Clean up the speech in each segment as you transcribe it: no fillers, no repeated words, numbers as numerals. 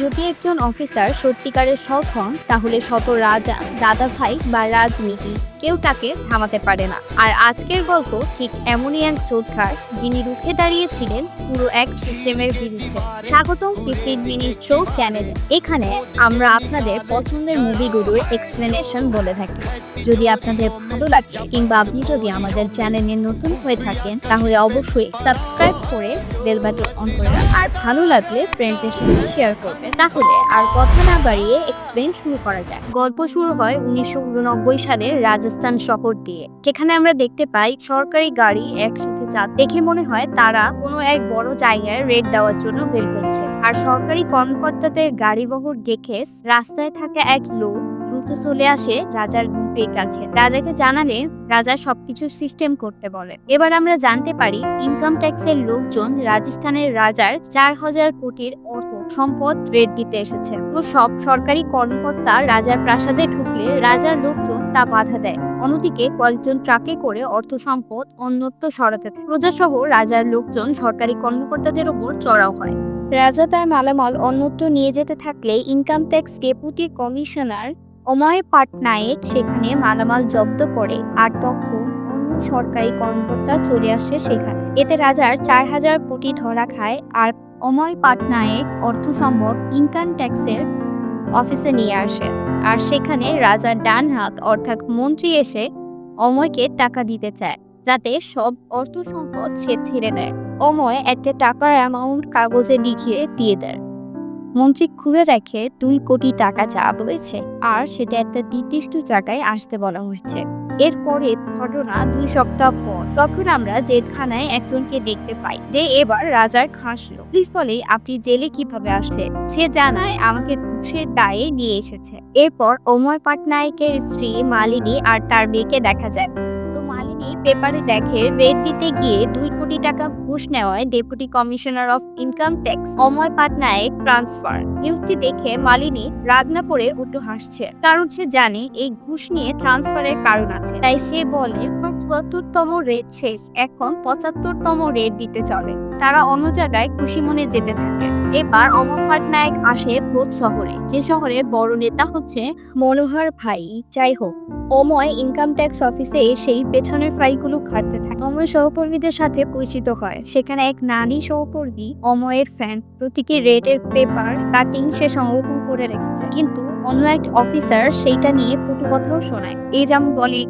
যদি একজন অফিসার সত্যিকারের সৎ হন তাহলে শত রাজা, দাদাভাই বা রাজনীতি কেউ তাকে থামাতে পারে না। আর আজকের গল্প ঠিক এমনই এক যোদ্ধার, যিনি রুখে দাঁড়িয়েছিলেন পুরো এক সিস্টেমের বিরুদ্ধে। স্বাগতম 15 মিনিট শো চ্যানেলে। এখানে আমরা আপনাদের পছন্দের মুভিগুলোর এক্সপ্লেনেশন বলে থাকি। যদি আপনাদের ভালো লাগে কিংবা আপনি যদি আমাদের চ্যানেলে নতুন হয়ে থাকেন তাহলে অবশ্যই সাবস্ক্রাইব করে বেল বাটন অন করে আর ভালো লাগলে ফ্রেন্ডদের সাথে শেয়ার করবেন। তাহলে আর কথা না বাড়িয়ে এক্সপ্লেন শুরু করা যায়। গল্প শুরু হয় 1989 সালের রাজস্থান শহর দিয়ে, যেখানে আমরা দেখতে পাই সরকারি গাড়ি একসাথে দেখে মনে হয় তারা কোনো এক বড় জায়গায় রেড দেওয়ার জন্য বের হচ্ছে। আর সরকারি কর্মকর্তাদের গাড়িবহর দেখে রাস্তায় থাকা এক লোক দ্রুত চলে আসে রাজার রূপের কাছে। রাজাকে জানালে রাজা সবকিছু সিস্টেম করতে বলে। এবার আমরা জানতে পারি ইনকাম ট্যাক্সের লোকজন রাজস্থানের রাজার 4000 কোটির অর্থ সম্পদ রেড দিতে এসেছে। তো সব সরকারি কর্মকর্তা রাজার প্রাসাদে ঢুকলে রাজার লোকজন তা বাধা দেয়। অন্যদিকে কয়েকজন ট্রাকে করে অর্থ সম্পদ অন্যত্র সরাতে থাকে। প্রজাসহ রাজার লোকজন সরকারি কর্মকর্তাদের উপর চড়াও হয়। রাজা তার মালামাল অন্যত্র নিয়ে যেতে থাকলে income tax deputy commissioner Amay পাটনায়েক সেখানে মালামাল জব্দ করে। আর তখন অন্য সরকারি কর্মকর্তা চলে আসে সেখানে। এতে রাজার 4000 কোটি ধরা খায়। আর অময় পাটনায়েক অর্থ সম্পদ ইনকাম ট্যাক্সের অফিসে নিয়ে আসে। আর সেখানে রাজার ডান হাত অর্থাৎ মন্ত্রী এসে অময়কে টাকা দিতে চায়, যাতে সব অর্থ সম্পদ সে ছেড়ে দেয়। অময় একটা টাকার অ্যামাউন্ট কাগজে লিখিয়ে দিয়ে দেয়। মন্ত্রী খুলে দেখে 2 কোটি টাকা চাওয়া হয়েছে, আর সেটা একটা নির্দিষ্ট জায়গায় আসতে বলা হয়েছে। এরপরে ঘটনা 2 সপ্তাহ পর, তখন আমরা জেলখানায় একজনকে দেখতে পাই যে এবার রাজার খাস লোক। পুলিশ বলে, আপনি জেলে কিভাবে আসলে? সে জানায়, আমাকে ঘুষের দায়ে নিয়ে এসেছে। এরপর অময় পাটনায়কের স্ত্রী মালিনী আর তার মেয়েকে দেখা যায়। তো মালিনী পেপারে দেখে রেড দিতে গিয়ে 2 কোটি টাকা ঘুষ নেওয়ায় deputy commissioner of income tax Amay Patnaik transfer. নিউজটি দেখে মালিনী রাগনা পড়ে উঠে হাসছে, কারণ সে জানে এই ঘুষ নিয়ে ট্রান্সফারের কারণ আছে। তাই সে বলে, 74তম রেড শেষ, এখন 75তম রেড দিতে চলে। তারা অন্য জায়গায় খুশি মনে যেতে থাকে। এবার অময় পাটনায়ক আসে ভোজ শহরে, যে শহরের বড় নেতা হচ্ছে মনোহর ভাই। যাই হোক, অময় ইনকাম ট্যাক্স অফিসে এসেই পেছনের ফাইলগুলো ঘাটতে থাকে। অময় সহকর্মীদের সাথে পরিচিত হয়। সেখানে এক নারী সহকর্মী অময়ের ফ্যান প্রতীকী রেটের পেপার কাটিং সে সংরক্ষণ করে রেখেছে, কিন্তু অন্য এক অফিসার সেইটা নিয়ে কটু কথাও শোনায়। এই যেমন বলে,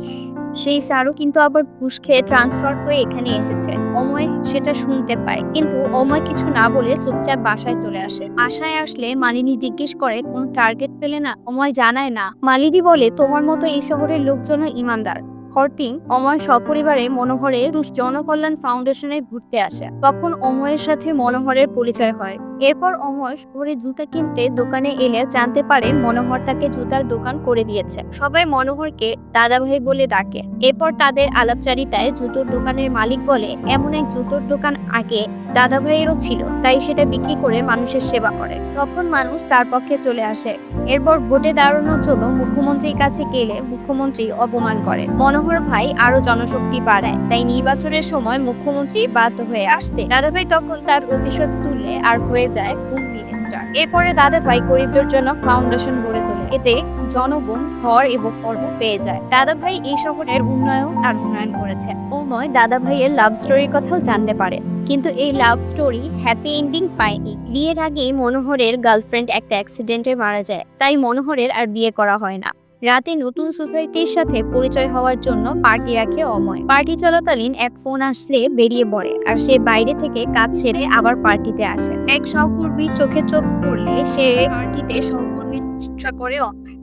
সেই স্যারও কিন্তু আবার ঘুষ খেয়ে ট্রান্সফার হয়ে এখানে এসেছে। অময় সেটা শুনতে পায়, কিন্তু অময় কিছু না বলে চুপচাপ বাসায় চলে আসে। বাসায় আসলে মালিনী জিজ্ঞেস করে, কোন টার্গেট পেলে না? অময় জানায় না। মালিনী বলে, তোমার মতো এই শহরের লোকজন ইমানদার। পরদিন অময় সপরিবারে মনোহরের জনকল্যাণ ফাউন্ডেশনে ঘুরতে আসে। তখন অময়ের সাথে মনোহরের পরিচয় হয়। এরপর অময় শহরে জুতা কিনতে দোকানে এলে জানতে পারে মনোহর তাকে জুতার দোকান করে দিয়েছে। সবাই মনোহরকে দাদাভাই বলে ডাকে। এরপর তাদের আলাপচারিতায় জুতোর দোকানের মালিক বলে, এমন এক জুতোর দোকান আগে দাদাভাইয়েরও ছিল, তাই সেটা বিক্রি করে মানুষের সেবা করে। তখন মানুষ তার পক্ষে চলে আসে। এরপর ভোটে দাঁড়ানোর জন্য মুখ্যমন্ত্রীর কাছে গেলে মুখ্যমন্ত্রী অপমান করে। মনোহর ভাই আরো জনশক্তি বাড়ায়, তাই নির্বাচনের সময় মুখ্যমন্ত্রী বাধ্য হয়ে আসতে। দাদাভাই তখন তার প্রতিশোধ তুললে আর হয়ে যায় হোম মিনিস্টার। এরপরে দাদাভাই গরিবদের জন্য ফাউন্ডেশন গড়ে তোলে। এতে জনগণ ঘর এবং কর্ম পেয়ে যায়। দাদাভাই এই শহরের উন্নয়ন করেছে। অময় দাদাভাইয়ের লাভ স্টোরির কথাও জানতে পারে, কিন্তু এই লাভ স্টোরি হ্যাপি এন্ডিং পায়নি। বিয়ের আগেই মনোহরের গার্লফ্রেন্ড একটা অ্যাক্সিডেন্টে মারা যায়, তাই মনোহরের আর বিয়ে করা হয় না। রাতে নতুন সোসাইটির সাথে পরিচয় হওয়ার জন্য পার্টি রাখে অময়। পার্টি চলাকালীন এক ফোন আসলে বেরিয়ে পড়ে, আর সে বাইরে থেকে কাজ সেরে আবার পার্টিতে আসে। এক সহকর্মী চোখে চোখ পড়লে সে পার্টিতে সহকর্মীর চেষ্টা করে।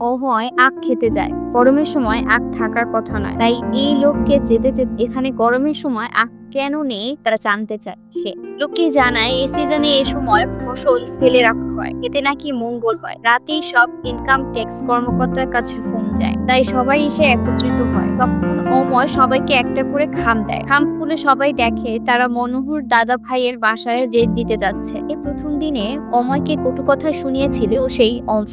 অময় আখ খেতে যায়। গরমের সময় আখ থাকার কথা নয়, তাই এই লোককে যেতে এখানে গরমের সময় আখ কেন নেই তারা জানতে চায়। সে লোককে জানায়, এই সিজনে এই সময় ফসল ফেলে রাখা হয়, এতে নাকি মঙ্গল হয়। রাতেই সব ইনকাম ট্যাক্স কর্মকর্তার কাছে ফোন যায়, তাই সবাই এসে একত্রিত হয়। তখন অময় সবাইকে একটা করে খাম দেয়। খাম খুলে সবাই দেখে তারা মনোহর দাদা ভাইয়ের বাসায় রেড দিতে যাচ্ছে। এই প্রথম দিনে অময়কে কটু কথা শুনিয়েছিল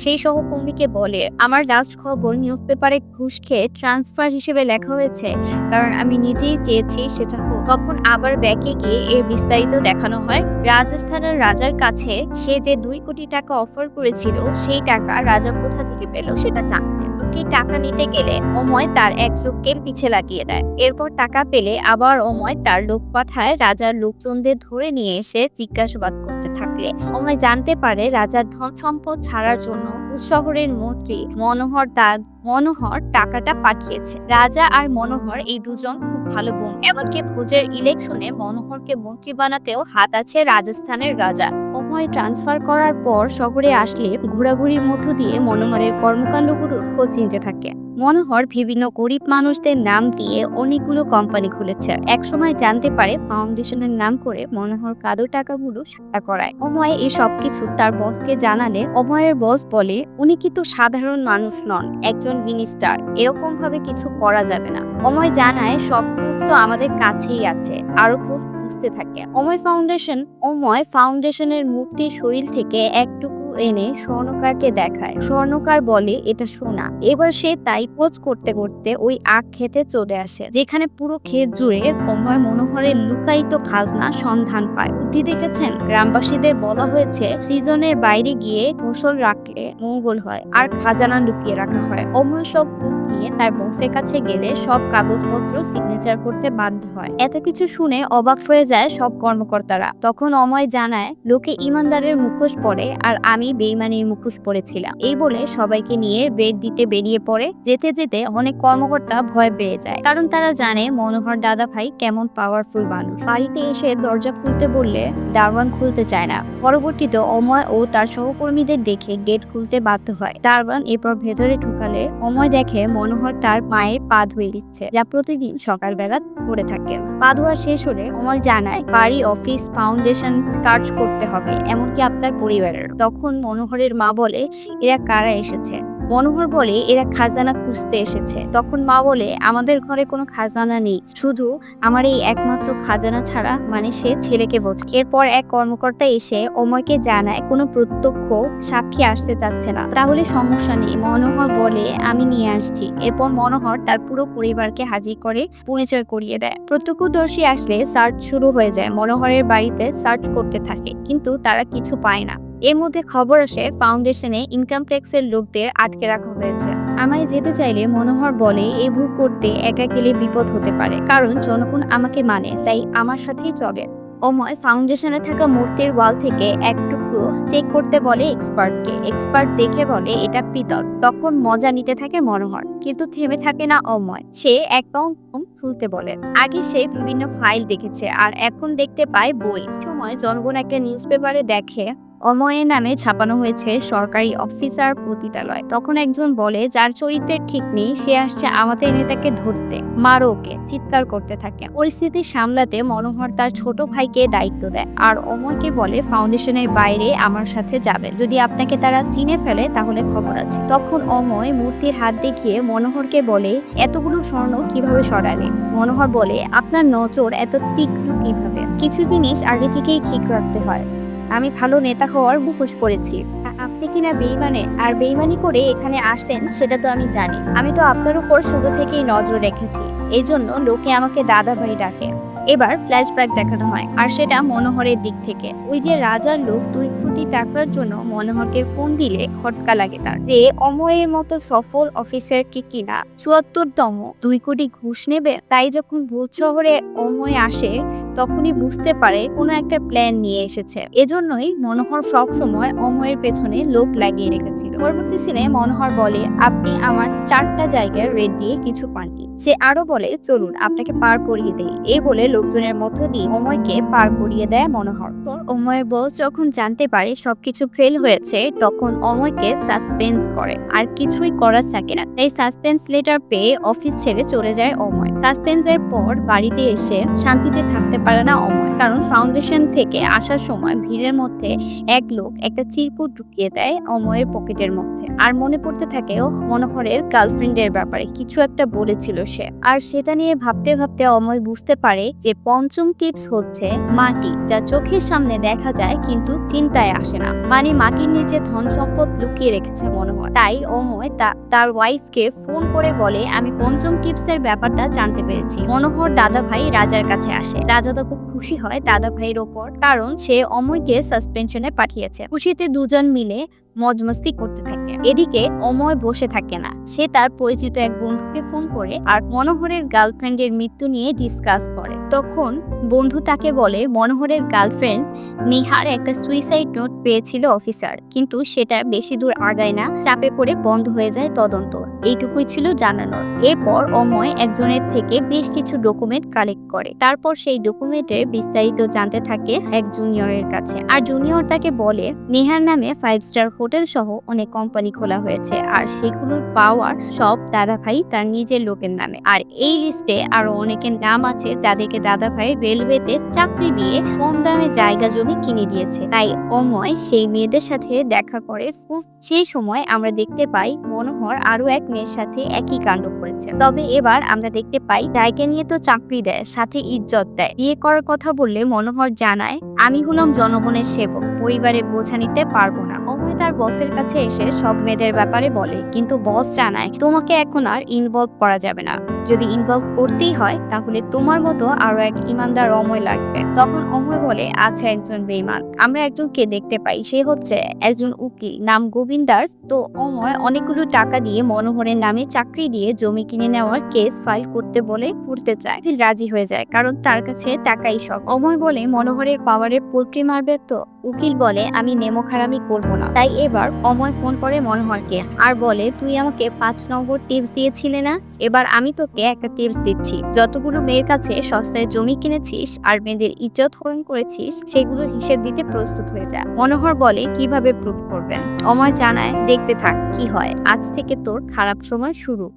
সেই সহকর্মীকে বলে, আমার লাস্ট খবর নিউজ পেপারে ঘুষ খেয়ে ট্রান্সফার হিসেবে লেখা হয়েছে, কারণ আমি নিজেই চেয়েছি সেটা হোক। তখন আবার ব্যাকে গিয়ে এর বিস্তারিত দেখানো হয়। রাজস্থানের রাজার কাছে সে যে 2 কোটি টাকা অফার করেছিল, সেই টাকা রাজা কোথা থেকে পেল সেটা জানতে। লোকে টাকা নিতে গেলে অময় তার এক লোককে পিছে লাগিয়ে দেয়। এরপর টাকা পেলে আবার অময় তার লোক পাঠায় রাজার লোকজনদের ধরে নিয়ে এসে জিজ্ঞাসাবাদ করতে থাকলে অময় জানতে পারে রাজার ধন সম্পদ ছাড়ার জন্য শহরের মন্ত্রী মনোহর টাকাটা পাঠিয়েছে। রাজা আর মনোহর এই দুজন খুব ভালো বোন। এমনকি ভোজের ইলেকশনে মনোহরকে মন্ত্রী বানাতেও হাত আছে রাজস্থানের রাজা। অময় ট্রান্সফার করার পর শহরে আসলে ঘোরাঘুরির মধ্য দিয়ে মনোহরের কর্মকাণ্ডগুলোর খোঁজ নিতে থাকে। মনোহর বিভিন্ন গরিব মানুষদের নাম দিয়ে অনেকগুলো কোম্পানি খুলেছে। একসময় জানতে পারে ফাউন্ডেশনের নাম করে মনোহর কালো টাকাগুলো সাদা করায়। অময় এই সবকিছু তার বসকে জানালে অময়ের বস বলে, উনি কিন্তু সাধারণ মানুষ নন, একজন মিনিস্টার, এরকম ভাবে কিছু করা যাবে না। অময় জানায় সব প্রুফ তো আমাদের কাছেই আছে, আরো প্রুফ বুঝতে থাকে। অময় ফাউন্ডেশনের মূর্তির শরীর থেকে একটুকু এনে স্বর্ণকারকে দেখায়। স্বর্ণকার বলে এটা সোনা। এবার সে তাই পোজ করতে করতে ওই আখ খেতে চলে আসে, যেখানে পুরো ক্ষেত জুড়ে অময় মনোহরের লুকায়িত খাজনা সন্ধান পায়। বুদ্ধি দেখেছেন? গ্রামবাসীদের বলা হয়েছে সিজনের বাইরে গিয়ে ফসল রাখলে মঙ্গল হয় আর খাজানা লুকিয়ে রাখা হয়। অময় সব নিয়ে তার বসের কাছে গেলে সব কাগজপত্র সিগনেচার করতে বাধ্য হয়। এত কিছু শুনে অবাক হয়ে যায় সব কর্মকর্তারা। তখন অময় জানায়, লোকে ইমানদারের মুখোশ পরে আর আমি বেইমানির মুখোশ পরেছিলাম। এই বলে সবাইকে নিয়ে ব্রেড দিতে বেরিয়ে পড়ে। যেতে যেতে অনেক কর্মকর্তা ভয় পেয়ে যায়, কারণ তারা জানে মনোহর দাদা ভাই কেমন পাওয়ারফুল মানুষ। বাড়িতে এসে দরজা খুলতে বললে দারওয়ান খুলতে চায় না। পরবর্তীতে অময় ও তার সহকর্মীদের দেখে গেট খুলতে বাধ্য হয়। দারওয়ান এরপর ভেতরে ঢুকালে অময় দেখে মনোহর তার মায়ের পা ধুয়ে দিচ্ছে, যা প্রতিদিন সকালবেলা করে থাকে। পা ধোয়া শেষ হলে অময় জানায় বাড়ি, অফিস, ফাউন্ডেশন সার্চ করতে হবে, এমনকি আপনার পরিবারের। তখন মনোহরের মা বলে, এরা কারা এসেছে? মনোহর বলে, এরা খাজানা খুঁজতে এসেছে। তখন মা বলে, আমাদের ঘরে কোনো খাজানা নেই, শুধু আমার এই একমাত্র খাজানা ছাড়া, মানে সে ছেলেকে বোঝে। এরপর এক কর্মকর্তা এসে অময়কে জানায় কোনো প্রত্যক্ষ সাক্ষী আসতে চাচ্ছে না। তাহলে সমস্যা নেই, মনোহর বলে, আমি নিয়ে আসছি। এরপর মনোহর তার পুরো পরিবারকে হাজির করে পরিচয় করিয়ে দেয়। প্রত্যক্ষদর্শী আসলে সার্চ শুরু হয়ে যায়। মনোহরের বাড়িতে সার্চ করতে থাকে, কিন্তু তারা কিছু পায় না। এর মধ্যে খবর আসে ফাউন্ডেশনে ইনকাম ট্যাক্সের লোকদের আটকে রাখা হয়েছে। আমায় যেতে চাইলে মনোহর বলে, এই ভুল করতে একা গেলে বিপদ হতে পারে, কারণ জনগণ আমাকে মানে, তাই আমার সাথেই চলে। অময় ফাউন্ডেশনে থাকা মূর্তির ওয়াল থেকে এক টুকরো চেক করতে বলে এক্সপার্টকে। এক্সপার্ট দেখে বলে এটা পিতল। তখন মজা নিতে থাকে মনোহর, কিন্তু থেমে থাকে না অময়। সে অ্যাকাউন্ট খুলতে বলে। আগে সে বিভিন্ন ফাইল দেখেছে, আর এখন দেখতে পায় বই। সময় জনগণ একটা নিউজ পেপারে দেখে অময়ের নামে ছাপানো হয়েছে সরকারি অফিসার পতিতালয়। তখন একজন বলে, যার চরিত্রের ঠিক নেই সে আসছে আমাদের নেতাকে ধরতে, মারো ওকে, চিৎকার করতে থাকে। পরিস্থিতি সামলাতে মনোহর তার ছোট ভাইকে দায়িত্ব দেয়, আর অময়কে বলে ফাউন্ডেশনের বাইরে আমার সাথে যাবে, যদি আপনাকে তারা চিনে ফেলে তাহলে খবর আছে। তখন অময় মূর্তির হাত দেখিয়ে মনোহরকে বলে, এতগুলো স্বর্ণ কিভাবে সরালে? মনোহর বলে, আপনার নজর এত তীক্ষ্ণ কিভাবে? কিছু জিনিস আগে থেকেই ঠিক রাখতে হয়। আমি ভালো নেতা হওয়ার মুখোশ করেছি, আপনি কিনা বেইমানে আর বেইমানি করে এখানে আসছেন সেটা তো আমি জানি। আমি তো আপনার উপর শুরু থেকেই নজর রেখেছি, এই জন্য লোকে আমাকে দাদা ভাই ডাকে। এবার ফ্ল্যাশব্যাক দেখানো হয়, আর সেটা মনোহরের দিক থেকে। ওই যে রাজার লোক 2 কোটি টাকার জন্য মনোহরকে ফোন দিলে খটকা লাগে তার, যে অময়ের মতো সফল অফিসার কি কিনা ৭৪তম 2 কোটি ঘুষ নেবে। তাই যখন ভোজ শহরে অময় আসে তখনই বুঝতে পারে কোনো একটা প্ল্যান নিয়ে এসেছে। এজন্যই মনোহর সব সময় অময়ের পেছনে লোক লাগিয়ে রেখেছিল। পরবর্তী সিনে মনোহর বলে, আপনি আমার 4টা জায়গায় রেড দিয়ে কিছু পাননি। সে আরো বলে, চলুন আপনাকে পার করিয়ে দেই। এই বলে লোকজনের মধ্য দিয়ে অময়কে পার করিয়ে দেয় মনোহর। অময়ের বস যখন জানতে পারে সবকিছু ফেল হয়েছে তখন অময়কে সাসপেন্স করে আর কিছুই করার থাকে না। তাই সাসপেন্স লেটার পেয়ে অফিস ছেড়ে চলে যায় অময়। সাসপেন্সের পর বাড়িতে এসে শান্তিতে থাকতে পারে না অময়, কারণ ফাউন্ডেশন থেকে আসার সময় ভিড়ের মধ্যে এক লোক একটা চিরকুট ঢুকিয়ে দেয় অময়ের পকেটের মধ্যে। আর মনে পড়তে থাকে মনোহরের গার্লফ্রেন্ডের ব্যাপারে কিছু একটা বলেছিল সে। আর সেটা নিয়ে ভাবতে ভাবতে অময় বুঝতে পারে যে পঞ্চম টিপস হচ্ছে মাটি, যা চোখের সামনে দেখা যায় কিন্তু চিন্তায় আসে না। মানে মাটির নিচে ধন সম্পদ লুকিয়ে রেখেছে মনোহর। তাই অময় তার ওয়াইফকে ফোন করে বলে, আমি পঞ্চম টিপসের ব্যাপারটা জানতে পেরেছি। মনোহর দাদা ভাই রাজার কাছে আসে। রাজা তো খুব খুশি হয় দাদা ভাইয়ের ওপর, কারণ সে অময়কে সাসপেনশনে পাঠিয়েছে। খুশিতে দুজন মিলে মজমস্তি করতে থাকে। এদিকে অময় বসে থাকে না, সে তার পরিচিত এক বন্ধুকে ফোন করে আর মনোহরের গার্লফ্রেন্ডের মৃত্যু নিয়ে ডিসকাস করে। তখন বন্ধু তাকে বলে মনোহরের গার্লফ্রেন্ড নেহার একটা সুইসাইড নোট পেয়েছিল অফিসার, কিন্তু সেটা বেশি দূর আগায় না, চাপে পড়ে বন্ধ হয়ে যায় তদন্ত। এইটুকুই ছিল জানানোর। এরপর অময় একজনের থেকে বেশ কিছু ডকুমেন্ট কালেক্ট করে। তারপর সেই ডকুমেন্টের বিস্তারিত জানতে থাকে এক জুনিয়রের কাছে। আর জুনিয়র তাকে বলে নেহার নামে 5 স্টার হোটেল সহ অনেক কোম্পানি খোলা হয়েছে আর সেগুলোর পাওয়ার সব দাদাভাই তার নিজের লোকের নামে। আর এই লিস্টে আরো অনেকের নাম আছে যাদেরকে দাদাভাই রেলওয়েতে চাকরি দিয়ে কম দামে জায়গা জমি কিনে দিয়েছে। তাই অময় সেই মেয়েদের সাথে দেখা করে। সেই সময় আমরা দেখতে পাই মনোহর আরো এক মেয়ের সাথে একই কাণ্ড করেছে। তবে এবার আমরা দেখতে পাই জায়গা নিয়ে তো চাকরি দেয়, সাথে ইজ্জত দেয়। বিয়ে করার কথা বললে মনোহর জানায়, আমি হলাম জনগণের সেবক, পরিবারের বোঝা নিতে পারবো না। অময় তার বসের কাছে এসে সব মেয়েদের ব্যাপারে বলে, কিন্তু বস জানায় তোমাকে এখন আর ইনভলভ করা যাবে না। যদি ইনভলভ করতেই হয় তাহলে তোমার মতো আরো এক ইমানদার অময় লাগবে। তখন অময় বলে, আচ্ছা একজন বেঈমান আমরা একজনকে দেখতে পাই, সে হচ্ছে একজন উকিল, নাম গোবিন্দার। তো অময় অনেকগুলো টাকা দিয়ে মনোহরের নামে চাকরি দিয়ে জমি কিনে নেওয়ার কেস ফাইল করতে বলে করতে চায়। রাজি হয়ে যায়, কারণ তার কাছে টাকাই সব। অময় বলে মনোহরের পাওয়ারে পোল্ট্রি মারবে তো। উকিল বলে, আমি নেমো খারামি করবো না। তাই এবার অময় ফোন করে মনোহরকে আর বলে, তুই আমাকে 5 নম্বর টিপস দিয়েছিলে না, এবার আমি তোকে একটা টিপস দিচ্ছি। যতগুলো মেয়ের কাছে সস্তায় জমি কিনেছিস আর মেয়েদের ইজ্জত হরণ করেছিস সেগুলোর হিসেব দিতে প্রস্তুত হয়ে যা। মনোহর বলে, কিভাবে প্রুভ করবেন? অময় জানায়, দেখতে থাক কি হয়, আজ থেকে তোর খারাপ সময় শুরু।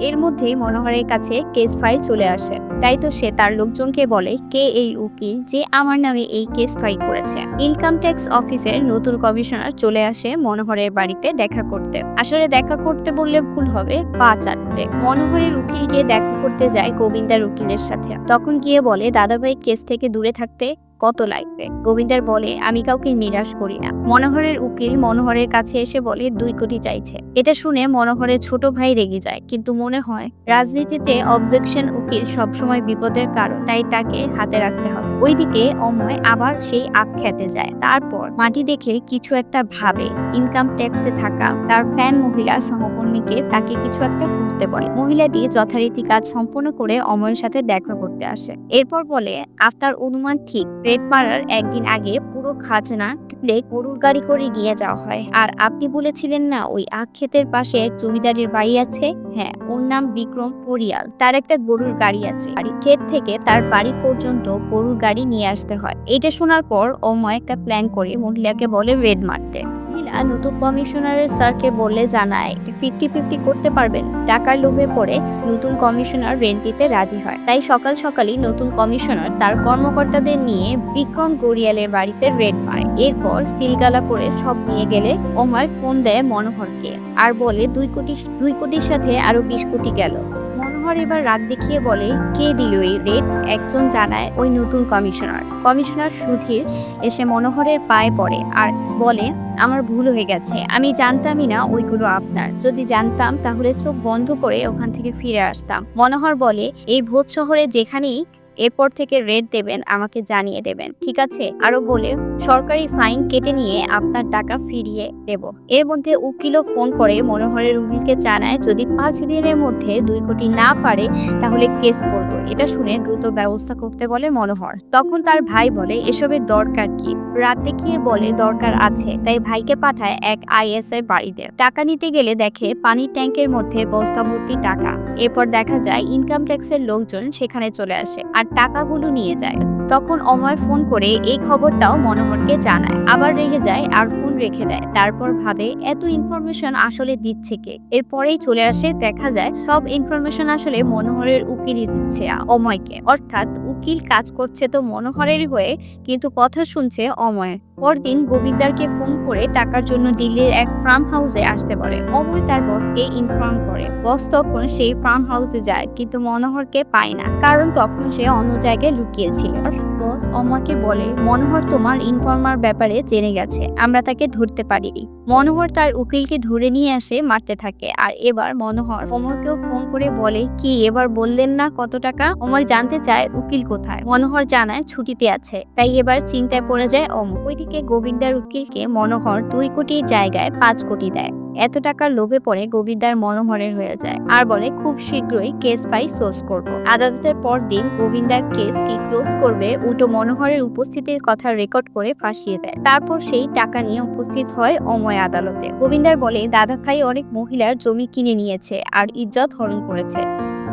এর মধ্যেই মনোহরের কাছে কেস ফাইল চলে আসে। তাই তো সে তার লোকজনকে বলে, কে এই উকিল যে আমার নামে এই কেস ফাইল করেছে। ইনকাম ট্যাক্স অফিসের নতুন কমিশনার চলে আসে মনোহরের বাড়িতে দেখা করতে। আসলে দেখা করতে বললে ভুল হবে, পা চাটতে। মনোহরের উকিল গিয়ে দেখা করতে যায় গোবিন্দার উকিলের সাথে। তখন গিয়ে বলে, দাদাভাই কেস থেকে দূরে থাকতে কত লাগবে? গোবিন্দার বলে, আমি কাউকে নিরাশ করি না। মনোহরের উকিল মনোহরের কাছে এসে বলে 2 কোটি চাইছে। এটা শুনে মনোহরের ছোট ভাই রেগে যায়, কিন্তু মনে হয় রাজনীতিতে অবজেকশন উকিল সবসময় বিপদের কারণ, তাই তাকে হাতে রাখতে হবে। ওইদিকে অময় আবার সেই আখ্যাতে যায়। তারপর মাটি দেখে কিছু একটা ভাবে। ইনকাম ট্যাক্সে থাকা তার ফ্যান মহিলা সহকর্মীকে তাকে কিছু একটা করতে বলে। মহিলাটি যথারীতি কাজ সম্পন্ন করে অময়ের সাথে দেখা করতে আসে। এরপর বলে, আপনার অনুমান ঠিক, রেড মারার একদিন আগে পুরো খাজনা তুলে গরুর গাড়ি করে নিয়ে যাওয়া হয়। আর আপনি বলেছিলেন না ওই আখ্যাতের পাশে এক জমিদারের বাড়ি আছে? হ্যাঁ, ওর নাম বিক্রম পরিয়াল। তার একটা গরুর গাড়ি আছে। বাড়ি ক্ষেত থেকে তার বাড়ি পর্যন্ত গরুর গাড়ি নিয়ে আসতে হয়। এটা শোনার পর অময় একটা প্ল্যান করে মহিলাকে বলে রেড মারতে। মহিলা নতুন কমিশনারের স্যারকে বললে জানায় 50-50 করতে পারবেন। টাকার লোভে পড়ে নতুন কমিশনার রেন্ট দিতে রাজি হয়। তাই সকাল সকালই নতুন কমিশনার তার কর্মকর্তাদের নিয়ে বিক্রম গড়িয়ালের বাড়িতে রেড মারে। এরপর সিলগালা করে সব নিয়ে গেলে অময় ফোন দেয় মনোহরকে আর বলে 2 কোটির সাথে আরো 20 কোটি গেল। মনোহর এবার রাগ দেখিয়ে বলে, কে দিল এই রেট? একজন জানায়, ওই নতুন কমিশনার। কমিশনার সুধীর এসে মনোহরের পায়ে পড়ে আর বলে, আমার ভুল হয়ে গেছে, আমি জানতামই না ওইগুলো আপনার। যদি জানতাম তাহলে চোখ বন্ধ করে ওখান থেকে ফিরে আসতাম। মনোহর বলে, এই ভোজ শহরে যেখানেই এরপর থেকে রেট দেবেন আমাকে জানিয়ে দেবেন, ঠিক আছে? আরো বলে, সরকারি ফাইন কেটে নিয়ে আপনার টাকা ফিরিয়ে দেব। এর মধ্যে উকিলও ফোন করে মনোহরের উকিলকে জানায়, যদি 5 দিনের মধ্যে 2 কোটি না পারে তাহলে কেস করবো। এটা শুনে দ্রুত ব্যবস্থা করতে বলে মনোহর। তখন তার ভাই বলে, এসবের দরকার কি? রাত দেখিয়ে বলে, দরকার আছে। তাই ভাইকে পাঠায় এক IAS এর বাড়িতে। টাকা নিতে গেলে দেখে পানির ট্যাঙ্কের মধ্যে বস্তা ভর্তি টাকা। এরপর দেখা যায় ইনকাম ট্যাক্সের লোকজন সেখানে চলে আসে আর আর টাকাগুলো নিয়ে যায়। তখন অময় ফোন করে এই খবরটাও মনোহরকে জানায়, আবার রেগে যায় আর ফোন রেখে দেয়। তারপর ভাবে এত ইনফরমেশন আসলে দিচ্ছে কে। এরপরেই চলে আসে, দেখা যায় সব ইনফরমেশন আসলে মনোহরের উকিলই দিচ্ছে অময়কে, অর্থাৎ উকিল কাজ করছে তো মনোহরের হয়ে, কিন্তু কথা শুনছে অময়। পরদিন গোবিন্দারকে ফোন করে টাকার জন্য দিল্লির এক ফার্ম হাউসে আসতে বলে। অময় তার বসকে ইনফর্ম করে। বস তখন সেই ফার্ম হাউসে যায়, কিন্তু মনোহরকে পায় না, কারণ তখন সে অন্য জায়গায় লুকিয়েছিল। বস অময়কে বলে, মনোহর তোমার ইনফর্মার ব্যাপারে জেনে গেছে, আমরা তাকে ধরতে পারিনি। মনোহর তার উকিলকে ধরে নিয়ে আসে, মারতে থাকে। আর এবার মনোহর অময়কেও ফোন করে বলে, কি এবার বললেন না কত টাকা? অময় জানতে চায় উকিল কোথায়। মনোহর জানায় ছুটিতে আছে। তাই এবার চিন্তায় পড়ে যায় অময়। ওইদিকে গোবিন্দার উকিলকে মনোহর 2 কোটির জায়গায় 5 কোটি দেয়। এত টাকার লোভে পড়ে গোবিন্দার মনোহরের হয়ে যায় আর বলে, খুব শীঘ্রই কেস ফাইল ক্লোজ করব। আদালতের পর দিন গোবিন্দার কেস কি ক্লোজ করবে উল্টো মনোহরের উপস্থিতির কথা রেকর্ড করে ফাঁসিয়ে দেয়। তারপর সেই টাকা নিয়ে উপস্থিত হয় অময় আদালতে। গোবিন্দার বলে, দাদা ভাই অনেক মহিলার জমি কিনে নিয়েছে আর ইজ্জত হরণ করেছে,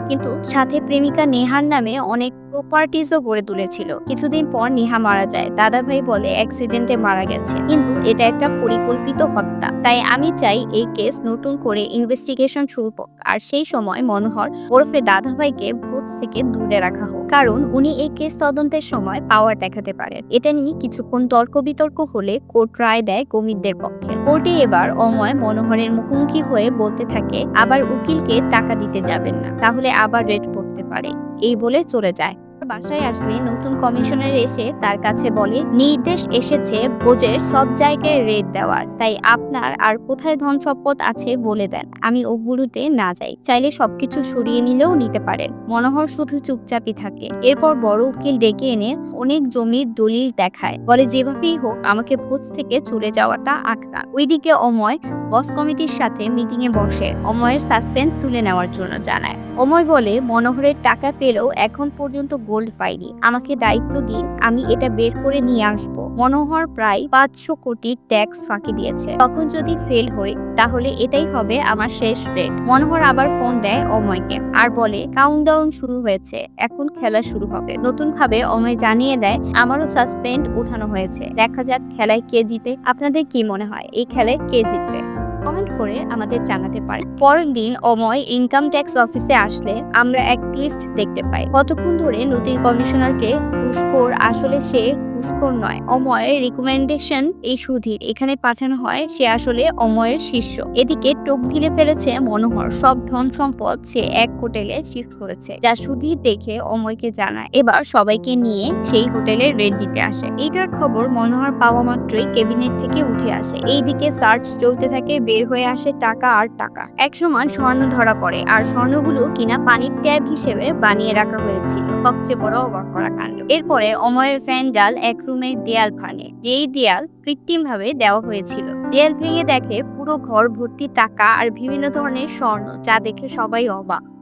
কিন্তু সাথে প্রেমিকা নেহার নামে অনেক প্রপার্টিজও গড়ে তুলেছিল। কিছুদিন পর নেহা মারা যায়। দাদা ভাই বলে অ্যাক্সিডেন্টে মারা গেছে, কিন্তু এটা একটা পরিকল্পিত হত্যা। তাই আমি চাই এই কেস নতুন করে ইনভেস্টিগেশন শুরু হোক, আর সেই সময় মনোহর ওরফে দাদা ভাইকে ভোজ থেকে দূরে রাখা হোক, কারণ উনি এই কেস তদন্তের সময় পাওয়ার দেখাতে পারেন। এটা নিয়ে কিছুক্ষণ তর্ক বিতর্ক হলে কোর্ট রায় দেয় গোবিন্দের পক্ষে। কোর্টে এবার অময় মনোহরের মুখোমুখি হয়ে বলতে থাকে, আবার উকিলকে টাকা দিতে যাবেন না, তাহলে আবার রেড করতে পারে, এই বলে চলে যায়। বাসায় আসলে নতুন কমিশনার এসে তার কাছে বলে, নির্দেশ এসেছে ভোজের সব জায়গায় রেড দেওয়ার, তাই আপনার আর কোথায় ধন সম্পদ আছে বলে দেন, আমি ওগুলোতে না যাই, চাইলে সবকিছু সরিয়ে নিলেও নিতে পারেন। মনোহর শুধু চুপচাপই থাকে। এরপর বড় উকিল ডেকে এনে অনেক জমির দলিল দেখায়, বলে যেভাবেই হোক আমাকে ভোজ থেকে চলে যাওয়াটা আটকান। ওইদিকে অময় বস কমিটির সাথে মিটিং এ বসে অময়ের সাসপেন্ড তুলে নেওয়ার জন্য জানায়। অময় বলে, মনোহরের টাকা পেলেও এখন পর্যন্ত গোল্ড পাইনি, আমাকে দায়িত্ব দিন, আমি এটা বের করে নিয়ে আসব। মনোহর প্রায় 500 কোটি ট্যাক্স ফাঁকি দিয়েছে, তখন যদি ফেল হই তাহলে এটাই হবে আমার শেষ রেট। মনোহর আবার ফোন দেয় অময়কে আর বলে, কাউন্টডাউন শুরু হয়েছে, এখন খেলা শুরু হবে। নতুন ভাবে অময় জানিয়ে দেয়, আমারও সাসপেন্ড উঠানো হয়েছে, দেখা যাক খেলায় কে জিতে। আপনাদের কি মনে হয় এই খেলায় কে জিতবে? কমেন্ট করে আমাদের জানাতে পারেন। পরের দিন অময় ইনকাম ট্যাক্স অফিসে আসলে আমরা এক টুইস্ট দেখতে পাই। কতক্ষণ ধরে নতুন কমিশনারকে ঘুষখোর, আসলে সে ঘুষখোর নয়, অময়ের রিকমেন্ডেশন এই সুধীর এখানে পাঠানো হয়, সে আসলে অময়ের শিষ্য। এদিকে টোপ ঢিলে ফেলেছে মনোহর, সব ধন সম্পদ সে এক হোটেলে শিফট করেছে, যা সুধীর দেখে অময়কে জানায়। এবার সবাইকে নিয়ে সেই হোটেলে রেড দিতে আসে। এইটার খবর মনোহর পাওয়া মাত্রই ক্যাবিনেট থেকে উঠে আসে। এইদিকে সার্চ চলতে থাকে, বের হয়ে আসে টাকা আর টাকা। একসময় স্বর্ণ ধরা পড়ে, আর স্বর্ণগুলো কিনা পানির ট্যাব হিসেবে বানিয়ে রাখা হয়েছিল। সবচেয়ে বড় অবাক করা কাণ্ড, এরপরে অময়ের ফ্যান ডাল এক রুমের দেয়াল ভাঙে, যেই দেয়াল কৃত্রিম ভাবে দেওয়া হয়েছিল। দেয়াল ভেঙে দেখে পুরো ঘর ভর্তি টাকা আর বিভিন্ন ধরনের স্বর্ণ, যা দেখে সবাই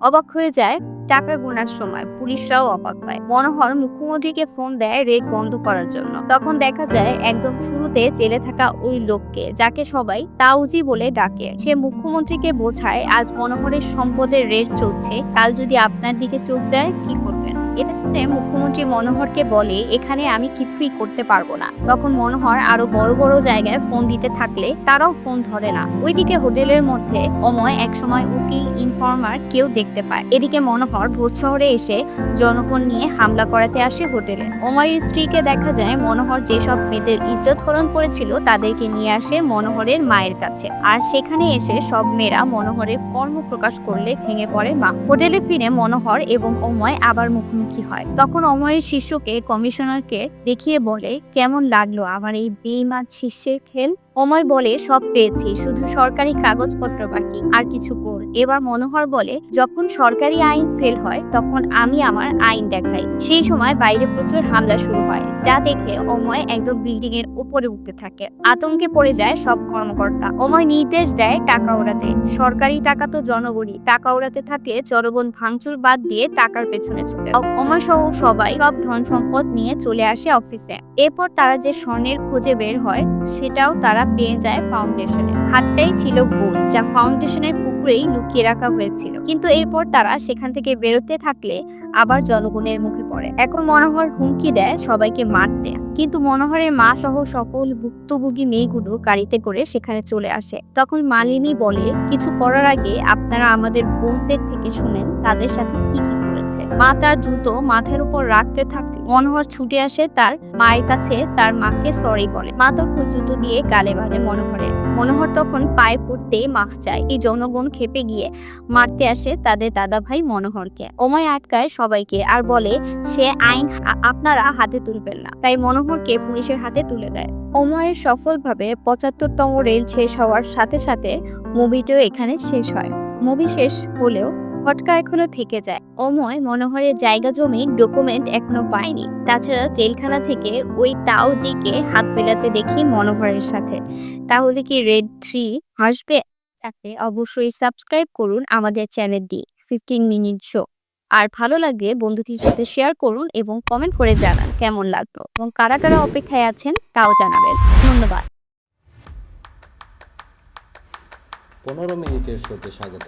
অবাক হয়ে যায়। টাকা গোনার সময় পুলিশরাও অবাক হয়। মনোহর মুখ্যমন্ত্রীকে ফোন দেয় রেড বন্ধ করার জন্য। তখন দেখা যায় একদম শুরুতে জেলে থাকা ওই লোককে, যাকে সবাই তাউজি বলে ডাকে, সে মুখ্যমন্ত্রীকে বোঝায় আজ মনোহরের সম্পদের রেড চলছে, কাল যদি আপনার দিকে চোখ যায় কি করবেন। এটা শুনে মুখ্যমন্ত্রী মনোহরকে বলে, এখানে আমি কিছুই করতে পারবো না। তখন মনোহর আরো বড় বড় জায়গায় ফোন দিতে থাকলে তারাও ফোন ধরে না। ওইদিকে হোটেলের মধ্যে অময় একসময় উকিল, ইনফর্মার কেউ দেখতে পায়। এদিকে মনোহর ভোজ শহরে এসে জনগণ নিয়ে হামলা করাতে আসে হোটেলে। অময়ের স্ত্রীকে দেখা যায় মনোহর যেসব মেয়েদের ইজ্জত হরণ করেছিল তাদেরকে নিয়ে আসে মনোহরের মায়ের কাছে, আর সেখানে এসে সব মেয়েরা মনোহরের কর্ম প্রকাশ করলে ভেঙে পড়ে মা। হোটেলে ফিরে মনোহর এবং অময় আবার মুখোমুখি হয়। তখন অময়ের শিষ্যকে কমিশনারকে দেখিয়ে বলে, কেমন লাগলো আমার এই বেঈমান শিষ্যের খেল? অময় বলে, সব পেয়েছি, শুধু সরকারি কাগজপত্র বাকি, আর কিছু কর। এবার মনোহর বলে, যখন সরকারি আইন ফেল হয় তখন আমি আমার আইন দেখাই। সেই সময় বাইরে প্রচুর হামলা শুরু হয়, যা দেখে অময় একদম বিল্ডিং এর উপরে উঠতে থাকে। আতঙ্কে পড়ে যায় সব কর্মকর্তা। অময় নির্দেশ দেয় টাকা ওড়াতে। সরকারি টাকা তো জনগণই, টাকা ওড়াতে থাকে জনগণ ভাঙচুর বাদ দিয়ে টাকার পেছনে ছুটে। অময় সহ সবাই সব ধন সম্পদ নিয়ে চলে আসে অফিসে। এরপর তারা যে স্বর্ণের খোঁজে বের হয় সেটাও তারা পেয়ে যায় ফাউন্ডেশনে। হাতটাই ছিল গোল, যা ফাউন্ডেশনের পুকুরেই লুকিয়ে রাখা হয়েছিল। কিন্তু এরপর তারা সেখান থেকে বেরোতে থাকলে আবার জনগণের মুখে পড়ে। এখন মনোহর হুমকি দেয় সবাইকে মারতে, কিন্তু মনোহরের মা সহ সকল ভুক্তভোগী মেয়েগুলো গাড়িতে করে সেখানে চলে আসে। তখন মালিনী বলে, কিছু করার আগে আপনারা আমাদের বোনদের থেকে শুনেন তাদের সাথে কি কি করেছে। মা তার জুতো মাথার উপর রাখতে থাকলে মনোহর ছুটে আসে তার মায়ের কাছে, তার মাকে সরি বলে। মা তখন জুতো দিয়ে গালে মারে মনোহর তখন পায়ে পড়তে মাফ চায়। এই জনগণ খেপে গিয়ে মারতে আসে তাদের দাদা ভাই মনোহরকে। অময় আটকায় সবাইকে আর বলে সে আইন আপনারা হাতে তুলবেন না, তাই মনোহরকে পুলিশের হাতে তুলে দেয়। অময়ের সফলভাবে ৭৫তম রেল শেষ হওয়ার সাথে সাথে মুভিটিও এখানে শেষ হয়। মুভি শেষ হলেও খটকা এখনো থেকে যায়। অময় মনোহরের জায়গা জমি ডকুমেন্ট এখনো পায়নি। তাছাড়া জেলখানা থেকে ওই তাওজিকে হাত মেলাতে দেখি মনোহরের সাথে। তাহলে কি রেড 3 আসবে? তাতে অবশ্যই সাবস্ক্রাইব করুন আমাদের চ্যানেলটি 15 মিনিট শো। আর ভালো লাগলে বন্ধুদের সাথে শেয়ার করুন এবং কমেন্ট করে জানান কেমন লাগলো এবং কারা কারা অপেক্ষায় আছেন তাও জানাবেন। ধন্যবাদ। 15 মিনিটের শোতে স্বাগত।